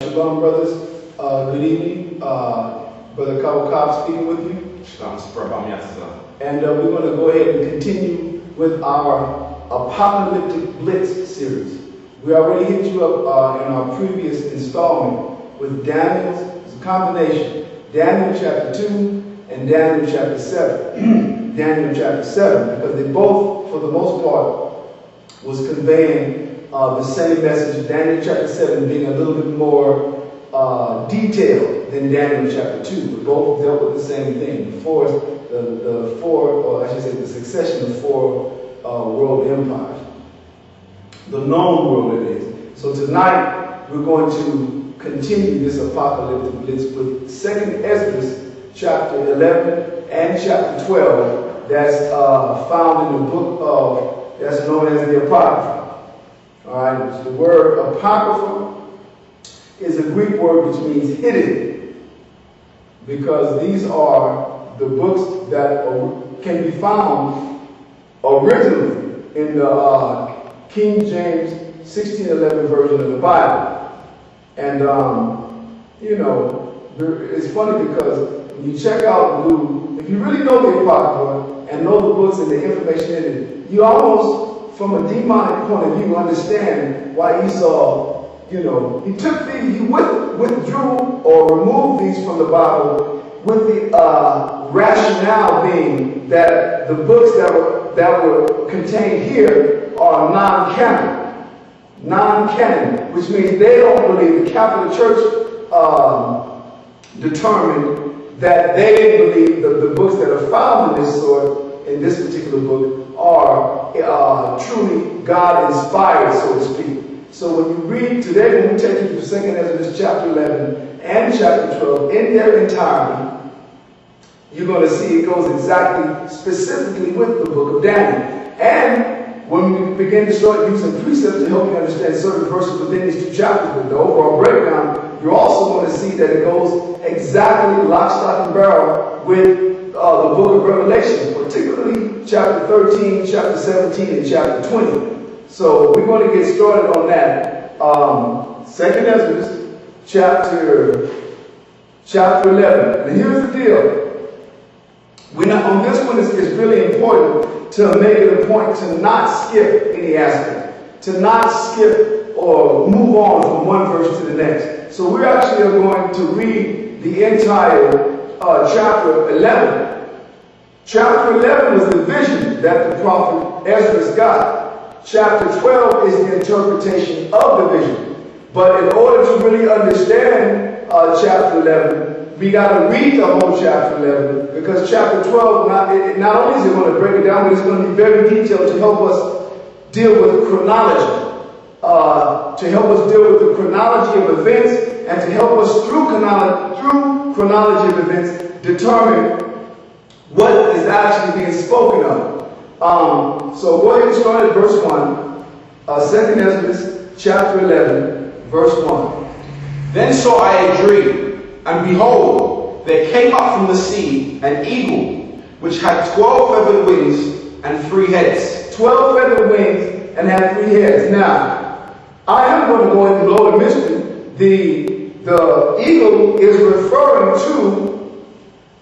Shalom, brothers. Good evening. Brother Cobb speaking with you. And we're going to go ahead and continue with our Apocalyptic Blitz series. We already hit you up in our previous installment with Daniel's combination. Daniel chapter 2 and Daniel chapter 7. Daniel chapter 7, because they both, for the most part, was conveying the same message. Daniel chapter 7 being a little bit more detailed than Daniel chapter 2, but both dealt with the same thing. The succession of four world empires. The known world it is. So tonight we're going to continue this Apocalyptic Blitz with 2nd Esdras chapter 11 and chapter 12 that's found in the book of, that's known as the Apocrypha. Alright, the word Apocrypha is a Greek word which means hidden, because these are the books that can be found originally in the King James 1611 version of the Bible. And, it's funny because when you check out if you really know the Apocrypha and know the books and the information in it, you almost, from a demonic point of view, understand why Esau, he took these, he withdrew or removed these from the Bible with the rationale being that the books that were contained here are non-canon. Non-canon, which means they don't believe, the Catholic Church determined that they didn't believe that the books that are found in this sort, in this particular book, are truly God-inspired, so to speak. So when you read today, when we take you to 2nd Esdras chapter 11 and chapter 12 in their entirety, you're going to see it goes exactly, specifically with the book of Daniel. And when we begin to start using precepts to help you understand certain verses within these two chapters, with the overall breakdown, you're also going to see that it goes exactly lock, stock, and barrel with the book of Revelation, particularly chapter 13, chapter 17, and chapter 20. So we're going to get started on that. 2nd Esdras chapter 11. And here's the deal. On this one, it's really important to make it a point to not skip any aspect, to not skip or move on from one verse to the next. So we're actually going to read the entire chapter 11. Chapter 11 was the vision that the prophet Esdras got. Chapter 12 is the interpretation of the vision. But in order to really understand chapter 11, we got to read the whole chapter 11, because chapter 12, not only is it going to break it down, but it's going to be very detailed to help us deal with chronology. To help us deal with the chronology of events, and to help us through chronology of events determine what is actually being spoken of. So go ahead and start at verse 1. 2nd Esdras chapter 11, verse 1. Then saw I a dream, and behold, there came up from the sea an eagle, which had 12 feathered wings and 3 heads. 12 feathered wings and had 3 heads. Now, I am going to go ahead and blow the mystery. The eagle is referring to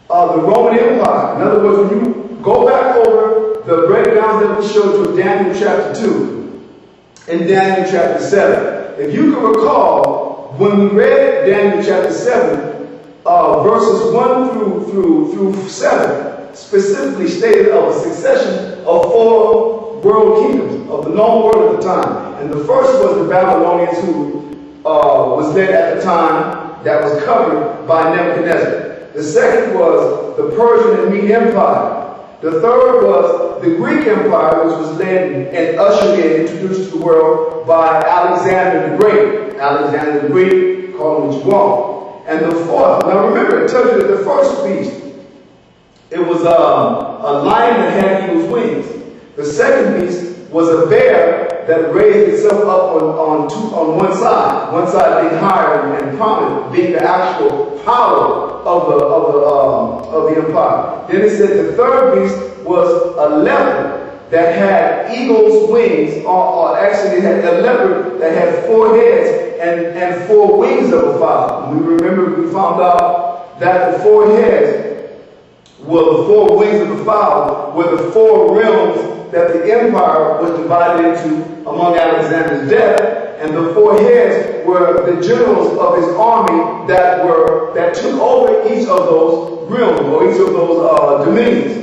the Roman Empire. In other words, when you go back over the breakdowns that we showed you of Daniel chapter 2 and Daniel chapter 7. If you can recall, when we read Daniel chapter 7, verses 1 through 7, specifically stated of a succession of 4 world kingdoms of the known world at the time. And the first was the Babylonians, who was led at the time, that was covered by Nebuchadnezzar. The second was the Persian and Mede Empire. The third was the Greek Empire, which was led and ushered in, introduced to the world by Alexander the Great. Alexander the Great, call him what you want. And the fourth, now remember, it tells you that the first beast, it was a lion that had eagle's wings. The second beast was a bear that raised itself up on one side being higher and prominent, being the actual power of the empire. Then it said the third beast was a leopard that had eagle's wings, or actually it had a leopard that had 4 heads and 4 wings of a fowl. We found out that the 4 heads were the 4 wings of the fowl, were the 4 realms that the empire was divided into among Alexander's death. And the 4 heads were the generals of his army that took over each of those realms or each of those dominions.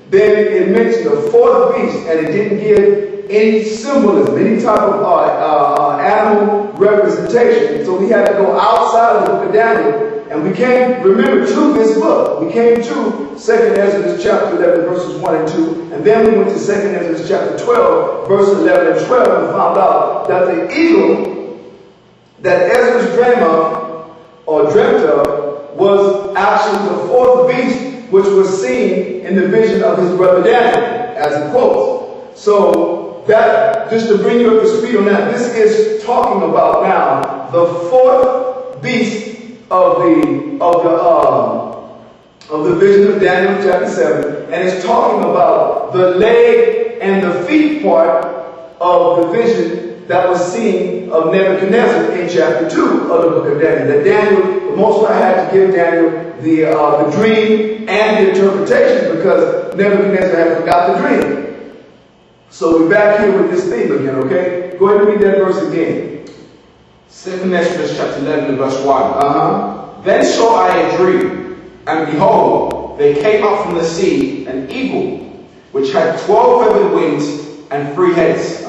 Then it mentioned the 4th beast, and it didn't give any symbolism, any type of animal representation. So we had to go outside of the book of Daniel, and we came, remember, to this book. We came to 2nd Esdras chapter 11, verses 1 and 2, and then we went to 2nd Esdras chapter 12, verses 11 and 12, and found out that the eagle that Esdras dreamt of was actually the 4th beast, which was seen in the vision of his brother Daniel, as he quotes. So that, just to bring you up to speed on that, this is talking about now the 4th beast of the vision of Daniel chapter 7, and it's talking about the leg and the feet part of the vision that was seen of Nebuchadnezzar in chapter 2 of the book of Daniel. That Daniel, the Most High had to give Daniel the dream and the interpretation because Nebuchadnezzar had forgot the dream. So we're back here with this theme again, okay? Go ahead and read that verse again. 2nd Esdras chapter 11 and verse 1. Then saw I a dream, and behold, there came up from the sea an eagle, which had 12 feathered wings and 3 heads.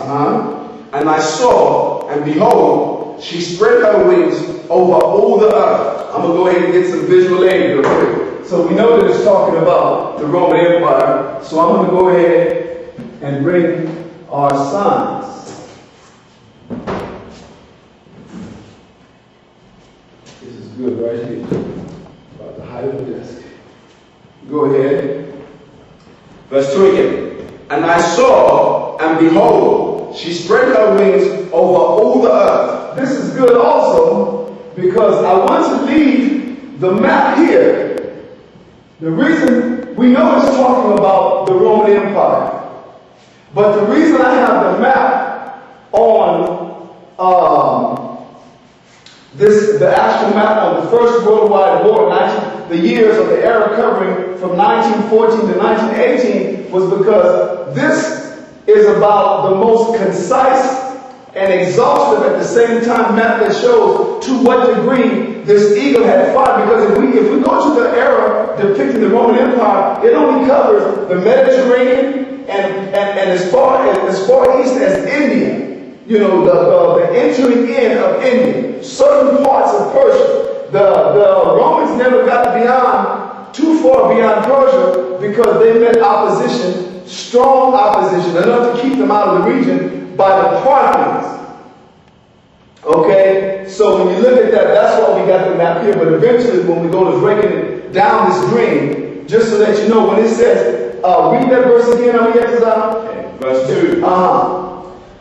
And I saw, and behold, she spread her wings over all the earth. I'm going to go ahead and get some visual aid real quick. So we know that it's talking about the Roman Empire. So I'm going to go ahead and bring our signs. This is good right here. About the height of the desk. Go ahead. Verse 2 again. And I saw, and behold, she spread her wings over all the earth. This is good also because I want to leave the map here. The reason we know it's talking about the Roman Empire, but the reason I have the map on the actual map on the First Worldwide War, the years of the era covering from 1914 to 1918, was because this is about the most concise and exhaustive at the same time map that shows to what degree this eagle had fought. Because if we go to the era depicting the Roman Empire, it only covers the Mediterranean and as far east as India. You know, the entering in of India, certain parts of Persia. The Romans never got too far beyond Persia because they met opposition, strong opposition, enough to keep them out of the region by the Parthians. Okay, so when you look at that, that's why we got the map here. But eventually, when we go to breaking down this dream, just so that you know, when it says, read that verse again on the Exodus. Okay, verse 2.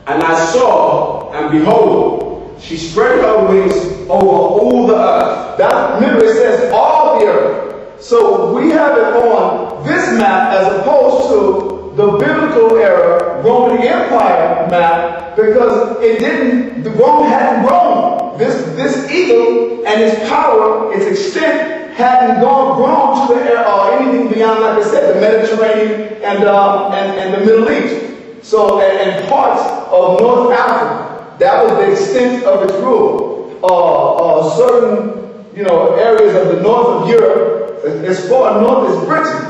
And I saw, and behold, she spread her wings over all the earth. Remember, it says all the earth. So we have it on this map as opposed to the biblical era Roman Empire map, because Rome hadn't grown. This eagle and its power, its extent, hadn't grown to anything beyond, like I said, the Mediterranean and the Middle East. So, and parts of North Africa, that was the extent of its rule. Certain, areas of the north of Europe, as far north as Britain.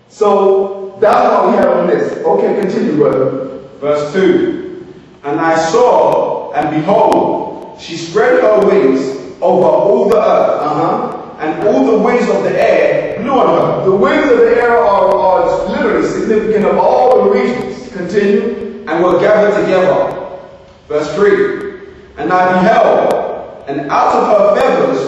So that's what we have on this. Okay, continue, brother. Verse 2. And I saw, and behold, she spread her wings over all the earth, and all the winds of the air blew on her. The winds of the air are literally significant of all the regions. Continue. And were gathered together. Verse 3. And I beheld, and out of her feathers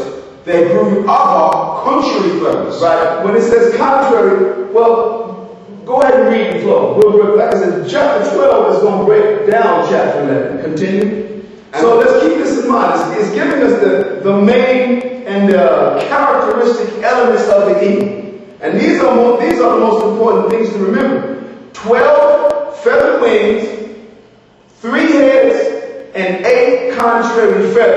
there grew other contrary feathers. Right. When it says contrary, well, go ahead and read the flow. Like I said, chapter 12 is going to break down chapter 11. Continue. So let's keep this in mind. It's giving us the main and the characteristic elements of the eagle. And these are the most important things to remember. 12 feathered wings, 3 heads, and 8 contrary feathers.